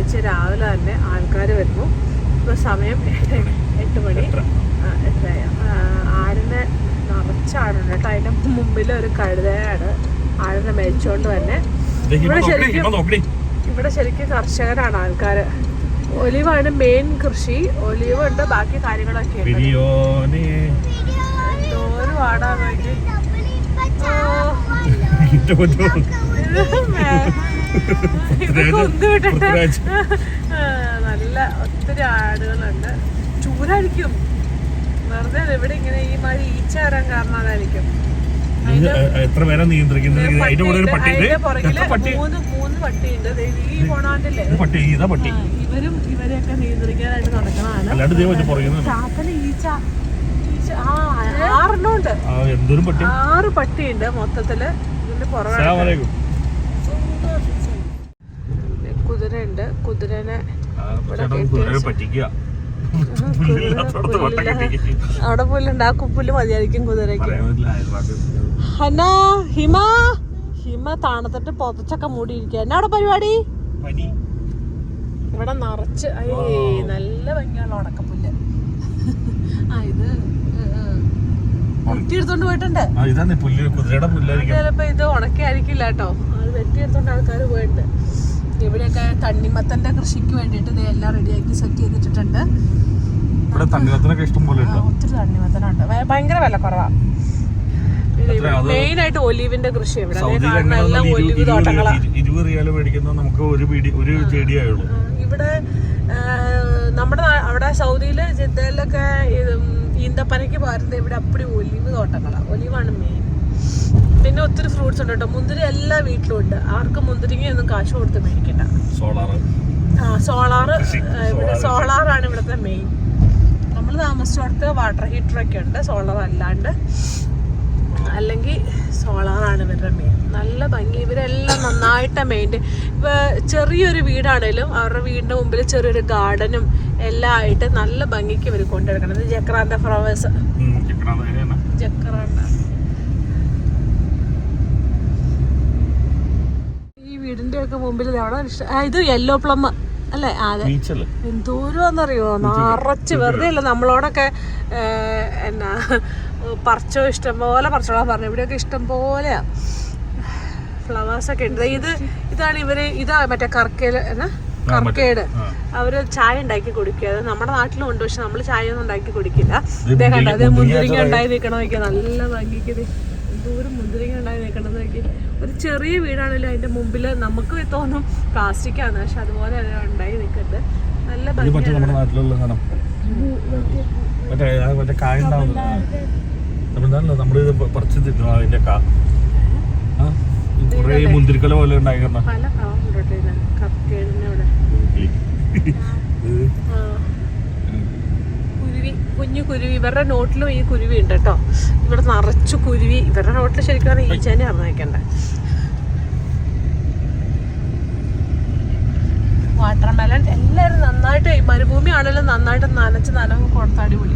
ശനിയാഴ്ച രാവിലെ തന്നെ ആൾക്കാർ വരുന്നു. ഇപ്പോൾ സമയം 8 മണി 8:30. ആടിനെ നിറച്ചാടുണ്ട് കേട്ടോ. അതിൻ്റെ മുമ്പിൽ ഒരു കഴുതയാണ് ആടിനെ മേടിച്ചുകൊണ്ട് തന്നെ. ഇവിടെ ശരിക്കും കർഷകരാണ് ആൾക്കാർ. ഒലിവാണ് മെയിൻ കൃഷി. ഒലിവ് ഉണ്ട്, ബാക്കി കാര്യങ്ങളൊക്കെ ഉണ്ട്. എന്തോരം ആടാൻ വേണ്ടി നല്ല ഒത്തിരി ആടുകളുണ്ട്. ചൂടായിരിക്കും വെറുതെ. ഇവിടെ ഇങ്ങനെ ഈ മഴ ഈച്ച വരാൻ കാരണം അതായിരിക്കും. എത്ര പേരെ നിയന്ത്രിക്കുന്നത്? പുറകില് 3 പട്ടിയുണ്ട്. ഈ പോണാണ്ടല്ലേ ഇവരെയൊക്കെ നിയന്ത്രിക്കാനായിട്ട് നടക്കണതാണ്. ചാത്തന് ഈച്ച 6 ഉണ്ട്. 6 പട്ടിയുണ്ട് മൊത്തത്തില്. ഇതിന്റെ പുറകെ കുതിരയുണ്ട്. കുതിരനെ അവിടെ പുല്ലുണ്ട്. ആ പുല്ല് മതിയായിരിക്കും കുതിരയ്ക്ക്. ഹിമ താണത്തിട്ട് പൊതച്ചൊക്കെ മൂടിയിരിക്കുക. എന്നാ അവിടെ പരിപാടി? ഇവിടെ നിറച്ച് നല്ല ഭംഗിയുള്ള ഉണക്കപ്പുല്ല്. ഇത് വെട്ടിയെടുത്തോണ്ട് പോയിട്ടുണ്ട്. ചിലപ്പോ ഇത് ഉണക്കായിരിക്കില്ല കേട്ടോ. അത് വെട്ടിയെടുത്തോണ്ട് ആൾക്കാർ പോയിട്ടുണ്ട്. ഇവിടെയൊക്കെ തണ്ണിമത്തന്റെ കൃഷിക്ക് വേണ്ടിയിട്ട് ഇത് എല്ലാം റെഡിയാക്കി സെറ്റ് ചെയ്തിട്ടുണ്ട്. ഒത്തിരി തണ്ണിമത്തനുണ്ട്. ഭയങ്കര വില കുറവാണ്. മെയിൻ ആയിട്ട് ഒലിവിന്റെ കൃഷി ഇവിടെ. നല്ല ഒലിവ് തോട്ടങ്ങളാണ് ഇവിടെ. നമ്മുടെ അവിടെ സൗദിയില് ജിദ്ദയിലൊക്കെ ഈന്തപ്പനയ്ക്ക് പകരുന്നത് ഇവിടെ അപ്പടി ഒലിവ് തോട്ടങ്ങളാണ്. ഒലിവാണ് മെയിൻ. പിന്നെ ഒത്തിരി ഫ്രൂട്ട്സ് ഉണ്ട് കേട്ടോ. മുന്തിരി എല്ലാ വീട്ടിലും ഉണ്ട്. ആർക്കും മുന്തിരിങ്ങയൊന്നും കാശ് കൊടുത്ത് മേടിക്കണ്ട. സോളാറാണ് ഇവിടുത്തെ മെയിൻ. നമ്മൾ താമസിച്ചിടത്ത് വാട്ടർ ഹീറ്ററൊക്കെ ഉണ്ട്. സോളാർ അല്ലാണ്ട് അല്ലെങ്കിൽ സോളാറാണ് ഇവരുടെ മെയിൻ. നല്ല ഭംഗി. ഇവരെല്ലാം നന്നായിട്ട് മെയിൻറ്റെയിൻ. ഇപ്പോൾ ചെറിയൊരു വീടാണേലും അവരുടെ വീടിൻ്റെ മുമ്പിൽ ചെറിയൊരു ഗാർഡനും എല്ലാം ആയിട്ട് നല്ല ഭംഗിക്ക് ഇവർ കൊണ്ടുവരണം. Jacaranda flowers. ജക്രാന്ത ഈ വീടിന്റെ ഒക്കെ മുമ്പിൽ ഇത് യെല്ലോ പ്ലം അല്ലേ? അതെ. എന്തോരന്നറിയോ നിറച്ച്. വെറുതെ അല്ല നമ്മളോടൊക്കെ എന്നാ പറിച്ചോ ഇഷ്ടം പോലെ പറിച്ചോളാൻ പറഞ്ഞു. ഇവിടെയൊക്കെ ഇഷ്ടം പോലെയാ ഫ്ലവേഴ്സൊക്കെ ഉണ്ട്. ഇതാണ് ഇതാ മറ്റേ കർക്കേട്. അവര് ചായ ഉണ്ടാക്കി കുടിക്കുക. അത് നമ്മുടെ നാട്ടിലും ഉണ്ട്. പക്ഷെ നമ്മള് ചായ ഒന്നും ഉണ്ടാക്കി കുടിക്കില്ല. ഇതേ കണ്ട അതേ മുന്തിരിങ്ങ ഉണ്ടായി നിൽക്കണം നോക്കിയാൽ നല്ല ഭംഗിക്ക്. എന്തോരം മുന്തിരിങ്ങ ഉണ്ടായി നിൽക്കണം നോക്കി. ഒരു ചെറിയ വീടാണല്ലോ അതിന്റെ മുമ്പിൽ നമുക്ക് തോന്നും പ്ലാസ്റ്റിക് ആണ്. പക്ഷെ അതുപോലെ ഉണ്ടായി നിൽക്കുന്നത് നല്ല ഭംഗിയാണ്. മുന്തിരിക്കല പോലെ പല കളറുണ്ട് കർക്കേടിനവിടെ. കുഞ്ഞു കുരുവി. ഇവരുടെ നോട്ടിലും ഈ കുരുവി ഉണ്ട് കേട്ടോ. ഇവിടെ നിറച്ചു കുരുവി. ഇവരുടെ നോട്ടിൽ ശരിക്കും ഈച്ചേനെ അറിഞ്ഞേക്കണ്ട. വാട്ടർമെലൺ എല്ലാവരും നന്നായിട്ട് മരുഭൂമി ആണെങ്കിലും നന്നായിട്ട് നനച്ച് കൊടുത്താടി പൊളി.